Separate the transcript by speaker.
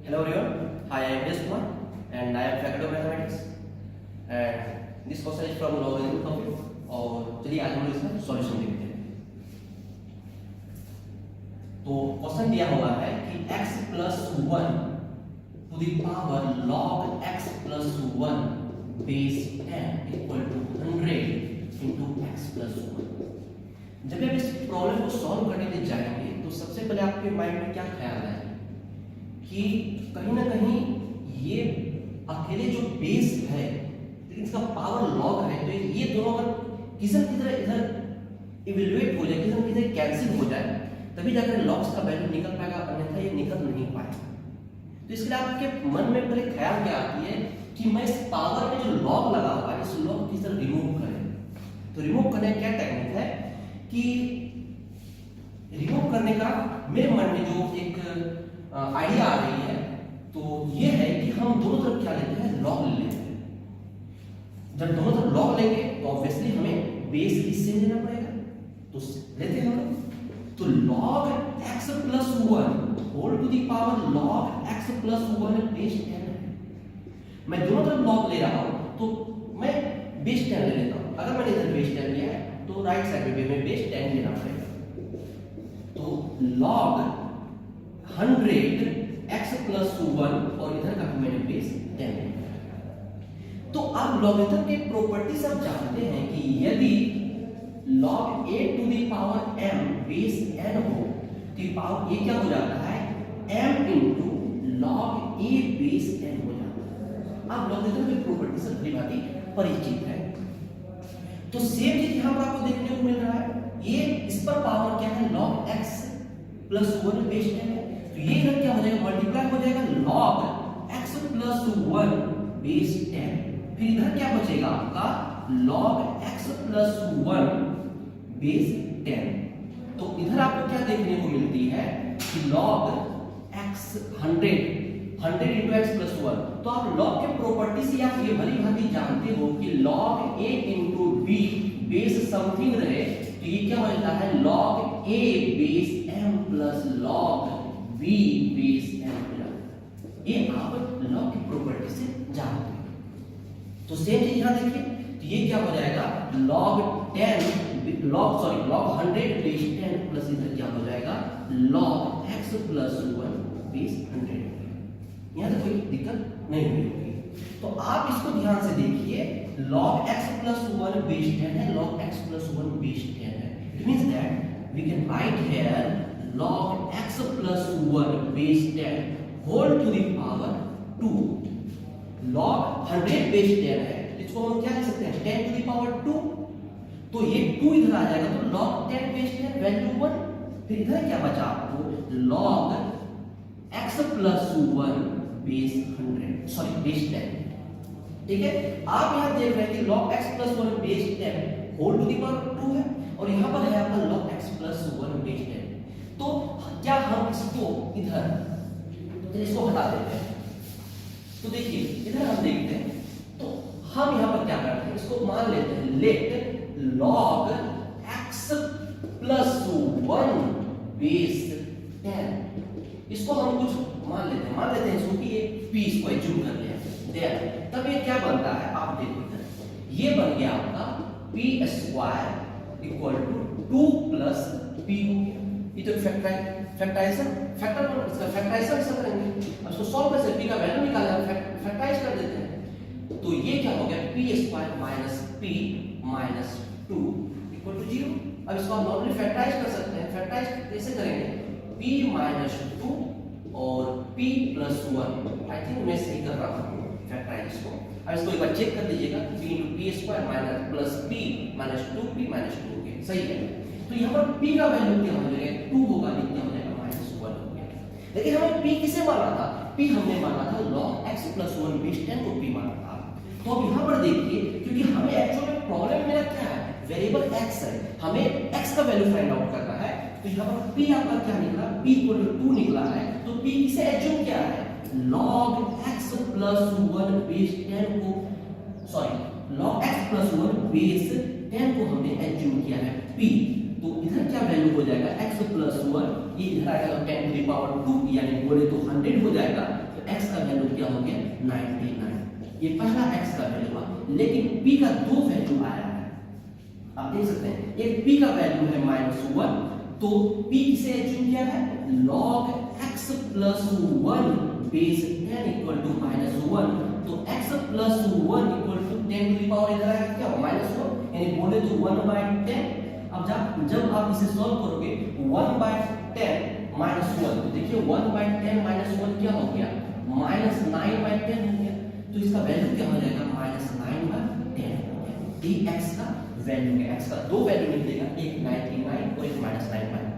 Speaker 1: Hello everyone, hi, I am Des Kumar and I am faculty of mathematics and this question is from logarithm topic और चलिए आज हम लोग इसका solution देखते हैं। तो क्वेश्चन दिया हुआ है कि x plus 1 to the power log x plus 1 base 10 equal to 100 into x plus 1। जब आप इस प्रॉब्लम को सॉल्व करने के जाएंगे तो सबसे पहले आपके माइंड में क्या ख्याल है कि कहीं ना कहीं ये अकेले जो बेस है लेकिन इसका पावर लॉग है, तो ये दोनों अगर किसी न किसी तरह इधर इवैल्यूएट हो जाए, किसी न किसी तरह कैंसिल हो जाए, तभी जाकर लॉग्स का वैल्यू निकल पाएगा, अन्यथा ये निकल नहीं पाएगा। तो इसके लिए आपके मन में पहले ख्याल क्या आती है कि मैं इस पावर में जो लॉग लगा हुआ है इस लॉग को किस तरह रिमूव करें। तो रिमूव करने का क्या टेक्निक है कि रिमूव करने का मेरे मन में जो एक आइडिया आ रही है तो ये है कि हम दोनों तरफ क्या लेते हैं, लॉग ले लेते हैं। जब दोनों तरफ लॉग लेंगे तो ऑब्वियसली हमें बेस इससे लेना पड़ेगा, तो लेते हैं हम। तो log x plus 1 whole to the power log x plus 1 base 10 है। मैं दोनों तरफ लॉग ले रहा हूं तो मैं बेस 10 ले लेता हूं। अगर मैंने इधर बेस 10 लिया है तो राइट साइड में भी हमें बेस 10 लेना पड़ेगा। तो log 100 x plus 1 और इधर का मैंने बेस 10 लिया। तो अब लॉगरिथम के प्रॉपर्टीज आप जानते हैं कि यदि log a to the power m base n हो तो पावर a क्या हो जाता है, m into log a base n हो जाता है। अब लॉगरिथम की प्रॉपर्टी से भली भांति परिचित है। तो सेम चीज यहां पर आपको देखने को मिल रहा है, ये इस पर पावर क्या है, log x plus 1 बेस 10 है। तो ये इधर क्या हो जाएगा, मल्टीप्लाई हो जाएगा log x plus 1 बेस 10। फिर इधर क्या बचेगा आपका log x plus 1 बेस 10। तो इधर आपको क्या देखने को मिलती है कि log x 100 into x plus 1। तो आप log के प्रॉपर्टी से आप ये भली भांति जानते हो कि log a into b base something रहे तो ये क्या हो जाता है, log a base m plus log b base m हो जाता है। ये आप log की प्रॉपर्टी से जानते हैं। तो सेम चीज यहां देखिए, तो ये क्या हो जाएगा, log 100 बेस 10 प्लस इधर क्या हो जाएगा log x plus 1 बेस 100। यहां तक कोई दिक्कत नहीं होगी। तो आप इसको ध्यान से देखिए, log x plus 1 बेस 10 है, log x plus 1 बेस 10 है। It means that we can write here log x plus 1 base 10 whole to the power 2। log 100 base 10 है, इसको हम क्या लिख सकते हैं, 10 टू द पावर 2। तो ये 2 इधर आ जाएगा, तो log 10 बेस 10 वैल्यू 1। फिर इधर क्या बचा आपको, log x plus 1 base 100 sorry base 10। ठीक है, आप यहां देख रहे हैं कि log x plus 1 base 10 whole to the power 2 है और यहां पर है आपका log x plus 1 बेस 10। तो क्या हम इसको इधर तो इसको हटा देते हैं। तो देखिए इधर हम देखते हैं, तो हम यहां पर क्या करते हैं, इसको मान लेते हैं let log x plus 1 base 10। इसको हम कुछ मान लेते हैं इसको कि ये p इसको एज्यूम कर लिया देयर। तब ये क्या बनता है, आप देखो ये बन गया आपका p square equal to 2 plus p हो गया। ये तो फैक्टराइजेशन से करेंगे। अब इसको सॉल्व कैसे, p का वैल्यू निकालना है, फैक्टराइज कर देते हैं। तो ये क्या हो गया, p square minus p minus 2 equal to 0। अब इसको हम नॉर्मली फैक्टराइज कर सकते हैं। फैक्टराइज कैसे करेंगे, p माइनस 2 और p प्लस 1। आई थिंक मैं सही कर रहा हूं फैक्टराइज इसको। अब इसको एक बार चेक कर लीजिएगा, p into p square minus plus p minus 2p minus 2 के सही है। तो यहां पर p का वैल्यू क्या हो जाएगा, 2 होगा, कितना हो जाएगा माइनस 1 हो गया। लेकिन हमें p किसे माना था, p हमने माना था log x plus 1 बेस 10 को p माना था। तो अब यहां पर देखिए, क्योंकि हमें एक्चुअली प्रॉब्लम मेरा क्या है, वेरिएबल x है, हमें x का वैल्यू फाइंड आउट करना है। तो यहां पर p आपका क्या निकला, p इक्वल टू 2 निकला है। तो p किसे एज्यूम किया है, log x plus 1 बेस 10 को sorry log x plus 1 base 10 को हमने एज्यूम किया है p। तो इधर क्या वैल्यू हो जाएगा, x plus 1 ये इधर आएगा 10 टू द पावर 2 यानी बोले तो 100 हो जाएगा। तो x का वैल्यू क्या हो गया 99। ये पहला x का वैल्यू हुआ, लेकिन p का दो वैल्यू आया है। आप देख सकते हैं एक p का वैल्यू है -1, तो p से एज्यूम किया है log x plus 1 base 10 equal to -1, तो x plus 1 equal to 10 to the power इधर आएगा क्या -1, यानी बोले तो 1/10। अब जब आप इसे सॉल्व करोगे 1/10 -1, तो देखिए 1/10 -1 क्या हो गया -9/10 हो गया, तो इसका वैल्यू क्या हो जाएगा -9/10 हो गया। ये x का वैल्यू है, x का दो वैल्यू निकलेगा, एक 99 और एक -9/10।